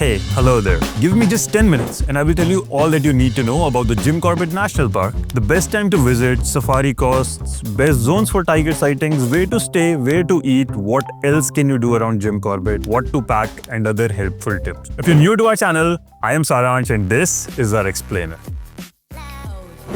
Hey, hello there. Give me just 10 minutes and I will tell you all that you need to know about the Jim Corbett National Park, the best time to visit, safari costs, best zones for tiger sightings, where to stay, where to eat, what else can you do around Jim Corbett, what to pack, and other helpful tips. If you're new to our channel, I am Saransh and this is our explainer.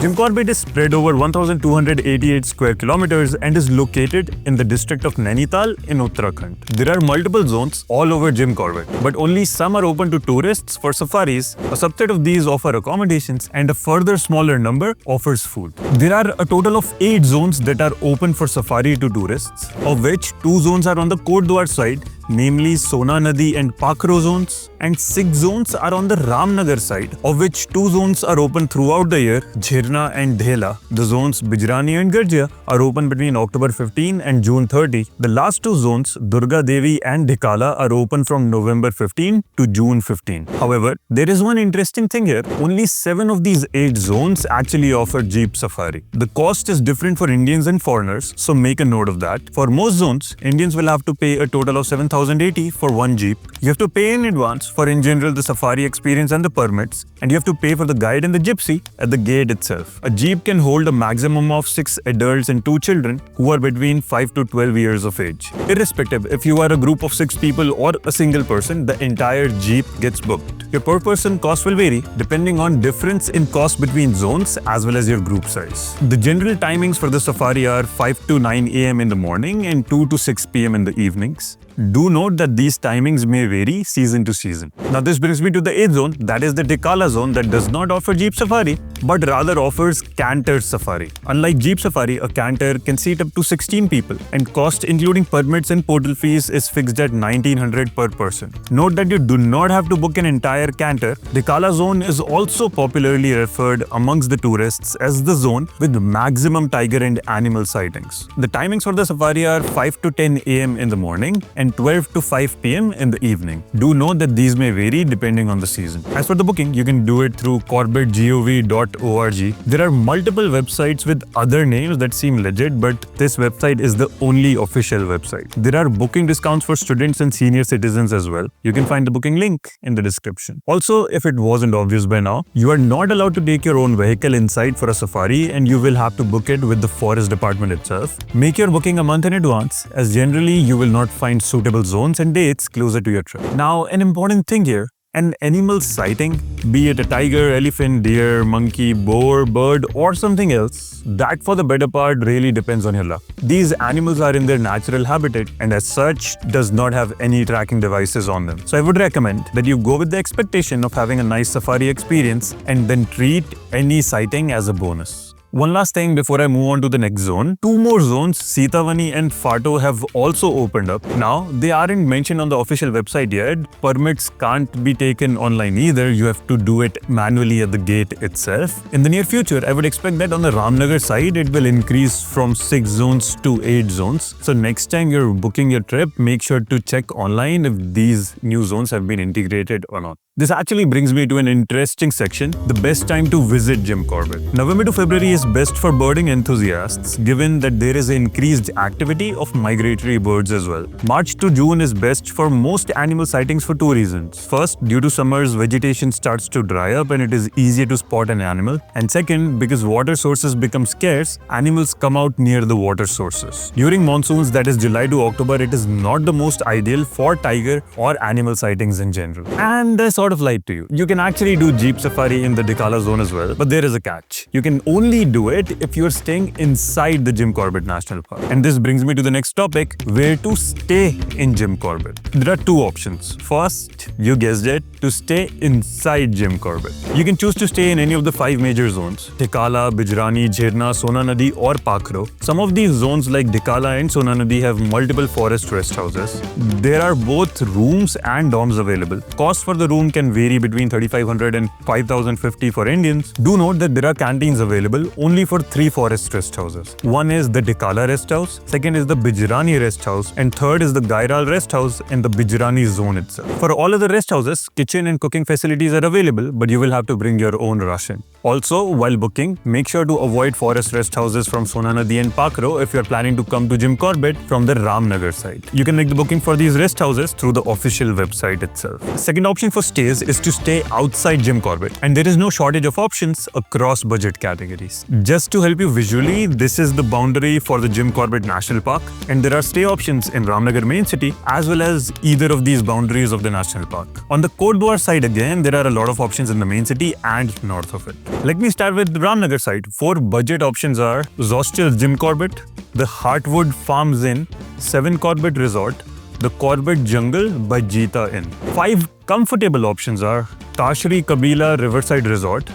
Jim Corbett is spread over 1,288 square kilometers and is located in the district of Nainital in Uttarakhand. There are multiple zones all over Jim Corbett, but only some are open to tourists for safaris. A subset of these offer accommodations and a further smaller number offers food. There are a total of 8 zones that are open for safari to tourists, of which 2 zones are on the Haridwar side, namely Sona Nadi and Pakro zones, and 6 zones are on the Ramnagar side, of which 2 zones are open throughout the year, Jhirna and Dhela. The zones Bijrani and Garjia are open between October 15 and June 30. The last 2 zones, Durga Devi and Dhikala, are open from November 15 to June 15. However, there is one interesting thing here. Only 7 of these 8 zones actually offer Jeep Safari. The cost is different for Indians and foreigners, so make a note of that. For most zones, Indians will have to pay a total of 7,080 for one Jeep. You have to pay in advance for in general the safari experience and the permits, and you have to pay for the guide and the gypsy at the gate itself. A Jeep can hold a maximum of 6 adults and 2 children who are between 5 to 12 years of age. Irrespective if you are a group of 6 people or a single person, the entire Jeep gets booked. Your per person cost will vary depending on difference in cost between zones as well as your group size. The general timings for the safari are 5 to 9 am in the morning and 2 to 6 pm in the evenings. Do note that these timings may vary season to season. Now this brings me to the 8th zone, that is the Dhikala zone, that does not offer Jeep Safari but rather offers Canter Safari. Unlike Jeep Safari, a Canter can seat up to 16 people and cost including permits and portal fees is fixed at 1,900 per person. Note that you do not have to book an entire Canter. Dhikala zone is also popularly referred amongst the tourists as the zone with maximum tiger and animal sightings. The timings for the safari are 5 to 10 am in the morning and 12 to 5 pm in the evening. Do note that these may vary depending on the season. As for the booking, you can do it through corbettgov.org. There are multiple websites with other names that seem legit, but this website is the only official website. There are booking discounts for students and senior citizens as well. You can find the booking link in the description. Also, if it wasn't obvious by now, you are not allowed to take your own vehicle inside for a safari and you will have to book it with the forest department itself. Make your booking a month in advance, as generally you will not find suitable zones and dates closer to your trip. Now, an important thing here, an animal sighting, be it a tiger, elephant, deer, monkey, boar, bird, or something else, that for the better part really depends on your luck. These animals are in their natural habitat and as such does not have any tracking devices on them. So I would recommend that you go with the expectation of having a nice safari experience and then treat any sighting as a bonus. One last thing before I move on to the next zone. 2 more zones, Sitavani and Fato, have also opened up. Now, they aren't mentioned on the official website yet. Permits can't be taken online either. You have to do it manually at the gate itself. In the near future, I would expect that on the Ramnagar side, it will increase from 6 zones to 8 zones. So next time you're booking your trip, make sure to check online if these new zones have been integrated or not. This actually brings me to an interesting section, the best time to visit Jim Corbett. November to February is best for birding enthusiasts, given that there is increased activity of migratory birds as well. March to June is best for most animal sightings for 2 reasons. First, due to summers, vegetation starts to dry up and it is easier to spot an animal. And second, because water sources become scarce, animals come out near the water sources. During monsoons, that is July to October, it is not the most ideal for tiger or animal sightings in general. And I sort of lied to you. You can actually do Jeep Safari in the Dhikala zone as well, but there is a catch. You can only do it if you're staying inside the Jim Corbett National Park. And this brings me to the next topic, where to stay in Jim Corbett. There are 2 options. First, you guessed it, to stay inside Jim Corbett. You can choose to stay in any of the 5 major zones, Dhikala, Bijrani, Jhirna, Sona Nadi or Pakro. Some of these zones like Dhikala and Sona Nadi have multiple forest rest houses. There are both rooms and dorms available. Cost for the room can vary between 3,500 and 5,050 for Indians. Do note that there are canteens available only for 3 forest rest houses. One is the Dikala rest house, second is the Bijrani rest house, and third is the Gairal rest house in the Bijrani zone itself. For all other rest houses, kitchen and cooking facilities are available, but you will have to bring your own ration. Also, while booking, make sure to avoid forest rest houses from Sonanadi and Pakro if you are planning to come to Jim Corbett from the Ramnagar side. You can make the booking for these rest houses through the official website itself. Second option for stays is to stay outside Jim Corbett, and there is no shortage of options across budget categories. Just to help you visually, this is the boundary for the Jim Corbett National Park, and there are stay options in Ramnagar main city as well as either of these boundaries of the national park. On the Haridwar side again, there are a lot of options in the main city and north of it. Let me start with the Ramnagar side. 4 budget options are Zostel Jim Corbett, the Heartwood Farms Inn, 7 Corbett Resort, the Corbett Jungle by Jeeta Inn. 5 comfortable options are Tashri Kabila Riverside Resort,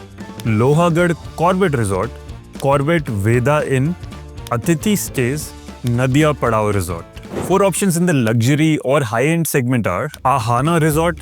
Lohagad Corbett Resort, Corbett Veda Inn, Atithi Stays, Nadia Padao Resort. 4 options in the luxury or high-end segment are Ahana Resort,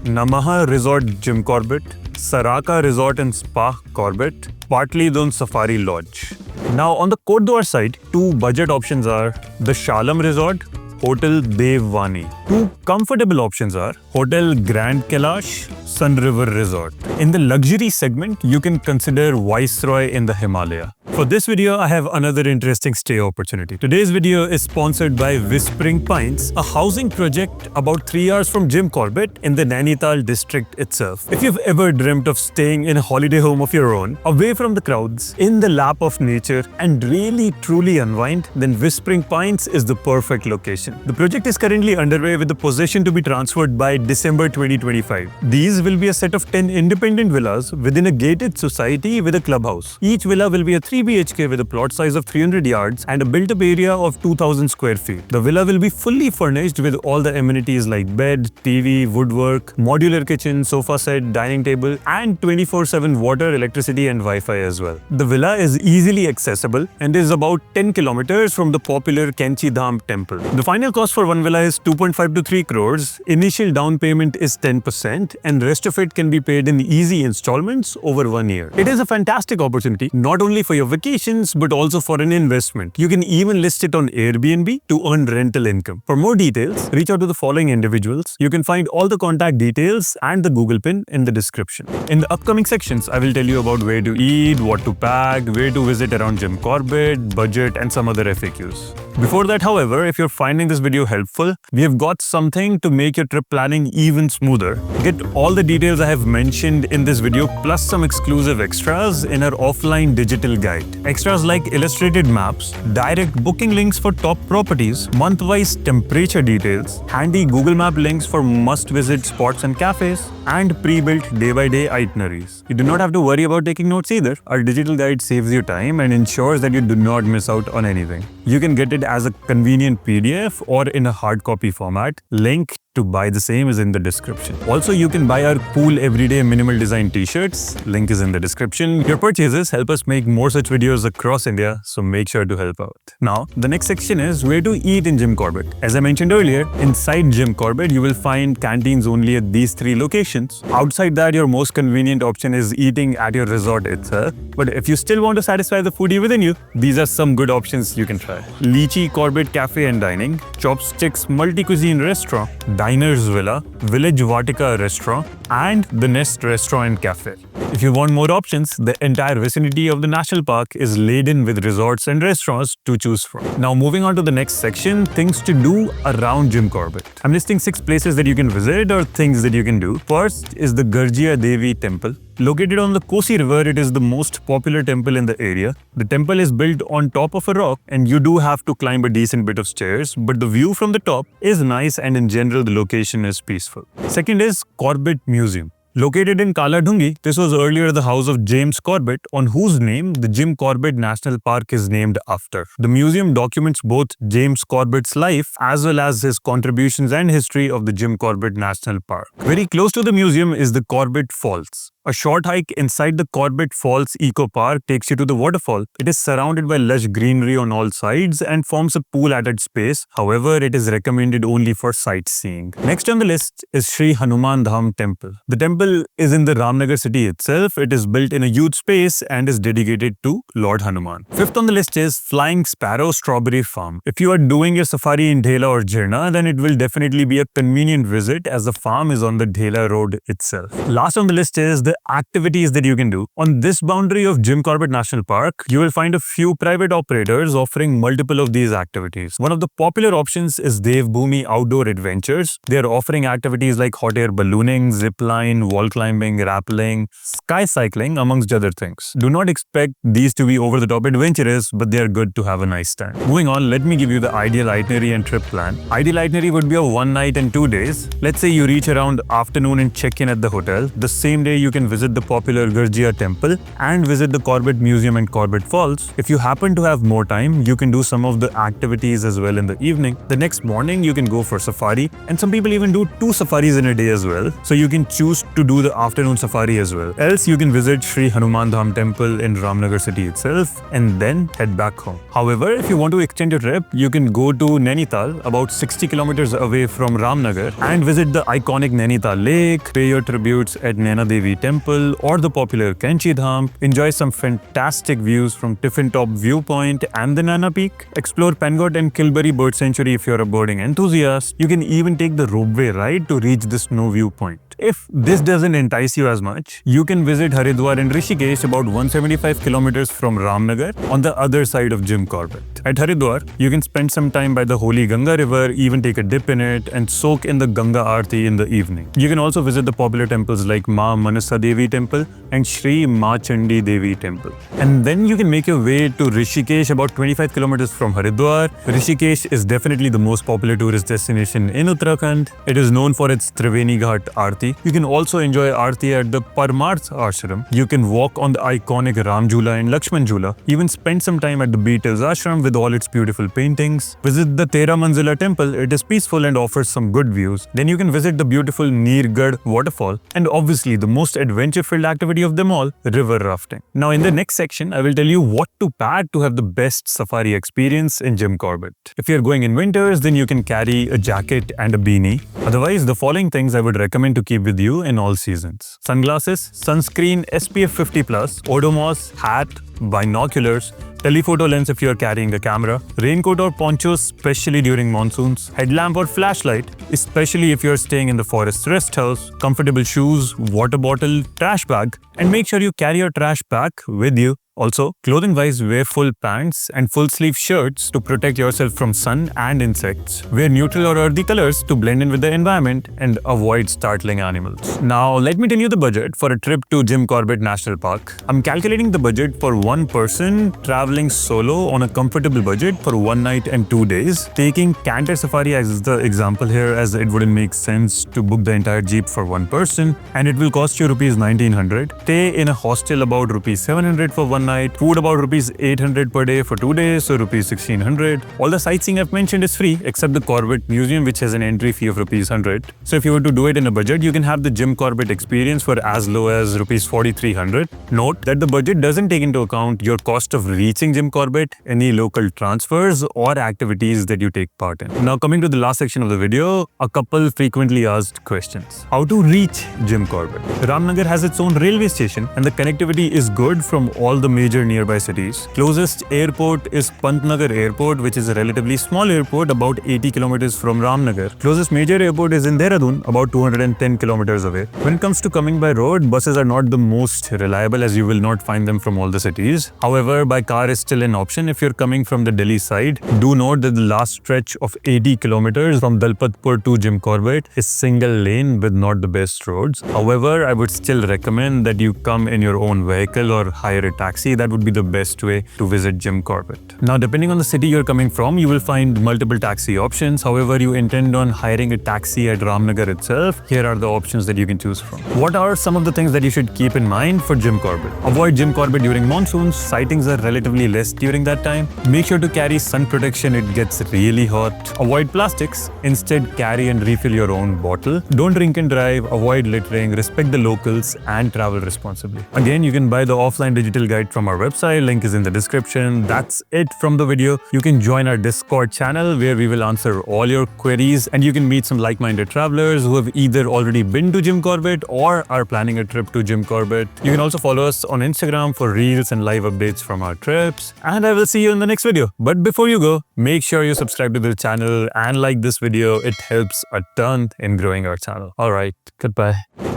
Namaha Resort Jim Corbett, Saraka Resort and Spa Corbett, Patlidon Safari Lodge. Now on the Haridwar side, 2 budget options are the Shalam Resort, Hotel Devvani. 2 comfortable options are Hotel Grand Kailash, Sun River Resort. In the luxury segment, you can consider Viceroy in the Himalaya. For this video, I have another interesting stay opportunity. Today's video is sponsored by Whispering Pines, a housing project about 3 hours from Jim Corbett in the Nainital district itself. If you've ever dreamt of staying in a holiday home of your own, away from the crowds, in the lap of nature, and really truly unwind, then Whispering Pines is the perfect location. The project is currently underway with the possession to be transferred by December 2025. These will be a set of 10 independent villas within a gated society with a clubhouse. Each villa will be a 3 BHK with a plot size of 300 yards and a built-up area of 2,000 square feet. The villa will be fully furnished with all the amenities like bed, TV, woodwork, modular kitchen, sofa set, dining table, and 24/7 water, electricity, and Wi-Fi as well. The villa is easily accessible and is about 10 kilometers from the popular Kenchi Dham temple. The final cost for one villa is 2.5 to 3 crores. Initial down payment is 10%, and rest of it can be paid in easy installments over 1 year. It is a fantastic opportunity, not only for your vacations, but also for an investment. You can even list it on Airbnb to earn rental income. For more details, reach out to the following individuals. You can find all the contact details and the Google pin in the description. In the upcoming sections, I will tell you about where to eat, what to pack, where to visit around Jim Corbett, budget, and some other FAQs. Before that, however, if you're finding this video helpful, we have got something to make your trip planning even smoother. Get all the details I have mentioned in this video plus some exclusive extras in our offline digital guide. Extras like illustrated maps, direct booking links for top properties, month-wise temperature details, handy Google Map links for must-visit spots and cafes, and pre-built day-by-day itineraries. You do not have to worry about taking notes either. Our digital guide saves you time and ensures that you do not miss out on anything. You can get it as a convenient PDF or in a hard copy format. Link to buy the same is in the description. Also, you can buy our cool everyday minimal design t-shirts. Link is in the description. Your purchases help us make more such videos across India, so make sure to help out. Now, the next section is where to eat in Jim Corbett. As I mentioned earlier, inside Jim Corbett, you will find canteens only at these 3 locations. Outside that, your most convenient option is eating at your resort itself. But if you still want to satisfy the foodie within you, these are some good options you can try. Lychee Corbett Cafe and Dining, Chopsticks Multi-Cuisine Restaurant, Diners Villa, Village Vatika Restaurant, and The Nest Restaurant and Cafe. If you want more options, the entire vicinity of the national park is laden with resorts and restaurants to choose from. Now moving on to the next section, things to do around Jim Corbett. I'm listing 6 places that you can visit or things that you can do. First is the Garjia Devi Temple. Located on the Kosi River, it is the most popular temple in the area. The temple is built on top of a rock and you do have to climb a decent bit of stairs, but the view from the top is nice and in general the location is peaceful. Second is Corbett Museum. Located in Kaladhungi, this was earlier the house of James Corbett, on whose name the Jim Corbett National Park is named after. The museum documents both James Corbett's life as well as his contributions and history of the Jim Corbett National Park. Very close to the museum is the Corbett Falls. A short hike inside the Corbett Falls Eco Park takes you to the waterfall. It is surrounded by lush greenery on all sides and forms a pool at its base. However, it is recommended only for sightseeing. Next on the list is Sri Hanuman Dham Temple. The temple is in the Ramnagar city itself. It is built in a huge space and is dedicated to Lord Hanuman. Fifth on the list is Flying Sparrow Strawberry Farm. If you are doing your safari in Dhela or Jirna, then it will definitely be a convenient visit as the farm is on the Dhela road itself. Last on the list is the activities that you can do. On this boundary of Jim Corbett National Park, you will find a few private operators offering multiple of these activities. One of the popular options is Devbhoomi Outdoor Adventures. They are offering activities like hot air ballooning, zip line, wall climbing, rappelling, sky cycling, amongst other things. Do not expect these to be over-the-top adventurous, but they are good to have a nice time. Moving on, let me give you the ideal itinerary and trip plan. Ideal itinerary would be a 1 night and 2 days. Let's say you reach around afternoon and check in at the hotel. The same day you can visit the popular Garjia temple and visit the Corbett Museum and Corbett Falls. If you happen to have more time, you can do some of the activities as well in the evening. The next morning you can go for safari, and some people even do 2 safaris in a day as well. So you can choose to do the afternoon safari as well. Else you can visit Sri Hanuman Dham temple in Ramnagar city itself and then head back home. However, if you want to extend your trip, you can go to Nainital, about 60 kilometers away from Ramnagar, and visit the iconic Nainital lake, pay your tributes at Naina Devi temple or the popular Kanchi Dham, enjoy some fantastic views from Tiffin Top viewpoint and the Nana Peak, explore Pangot and Kilberry Bird Sanctuary if you're a birding enthusiast. You can even take the ropeway ride to reach the snow viewpoint. If this doesn't entice you as much, you can visit Haridwar and Rishikesh, about 175 kilometers from Ramnagar on the other side of Jim Corbett. At Haridwar, you can spend some time by the holy Ganga river, even take a dip in it and soak in the Ganga Aarti in the evening. You can also visit the popular temples like Ma Manasa Devi temple and Shri Ma Chandi Devi temple. And then you can make your way to Rishikesh, about 25 kilometers from Haridwar. Rishikesh is definitely the most popular tourist destination in Uttarakhand. It is known for its Triveni Ghat Aarti. You can also enjoy Aarti at the Parmarth Ashram. You can walk on the iconic Ram Jhula and Lakshman Jhula. Even spend some time at the Beatles Ashram with all its beautiful paintings. Visit the Tera Manzila temple. It is peaceful and offers some good views. Then you can visit the beautiful Neergad waterfall and obviously the most adventure-filled activity of them all, river rafting. Now in the next section, I will tell you what to pack to have the best safari experience in Jim Corbett. If you're going in winters, then you can carry a jacket and a beanie. Otherwise, the following things I would recommend to keep with you in all seasons: sunglasses, sunscreen SPF 50+, Odomos, hat, binoculars, telephoto lens if you're carrying a camera, raincoat or ponchos especially during monsoons, headlamp or flashlight especially if you're staying in the forest rest house, comfortable shoes, water bottle, trash bag, and make sure you carry your trash bag with you. Also, clothing-wise, wear full pants and full-sleeve shirts to protect yourself from sun and insects. Wear neutral or earthy colors to blend in with the environment and avoid startling animals. Now, let me tell you the budget for a trip to Jim Corbett National Park. I'm calculating the budget for one person traveling solo on a comfortable budget for 1 night and 2 days. Taking Canter Safari as the example here, as it wouldn't make sense to book the entire jeep for one person, and it will cost you rupees 1900. Stay in a hostel about rupees 700 for 1 night, food about rupees 800 per day for 2 days, so rupees 1600. All the sightseeing I've mentioned is free except the Corbett Museum, which has an entry fee of rupees 100. So if you were to do it in a budget, you can have the Jim Corbett experience for as low as rupees 4300. Note that the budget doesn't take into account your cost of reaching Jim Corbett, any local transfers or activities that you take part in. Now coming to the last section of the video, a couple frequently asked questions. How to reach Jim Corbett? Ramnagar has its own railway station and the connectivity is good from all the major nearby cities. Closest airport is Pantnagar Airport, which is a relatively small airport about 80 kilometers from Ramnagar. Closest major airport is in Dehradun, about 210 kilometers away. When it comes to coming by road, buses are not the most reliable as you will not find them from all the cities. However, by car is still an option if you're coming from the Delhi side. Do note that the last stretch of 80 kilometers from Dalpatpur to Jim Corbett is single lane with not the best roads. However, I would still recommend that you come in your own vehicle or hire a taxi taxi, that would be the best way to visit Jim Corbett. Now, depending on the city you're coming from, you will find multiple taxi options. However, you intend on hiring a taxi at Ramnagar itself, here are the options that you can choose from. What are some of the things that you should keep in mind for Jim Corbett? Avoid Jim Corbett during monsoons. Sightings are relatively less during that time. Make sure to carry sun protection, it gets really hot. Avoid plastics. Instead, carry and refill your own bottle. Don't drink and drive, avoid littering, respect the locals, and travel responsibly. Again, you can buy the offline digital guide from our website, link is in the description. That's it from the video. You can join our Discord channel where we will answer all your queries, and you can meet some like-minded travelers who have either already been to Jim Corbett or are planning a trip to Jim Corbett. You can also follow us on Instagram for reels and live updates from our trips. And I will see you in the next video. But before you go, make sure you subscribe to the channel and like this video. It helps a ton in growing our channel. Alright, goodbye.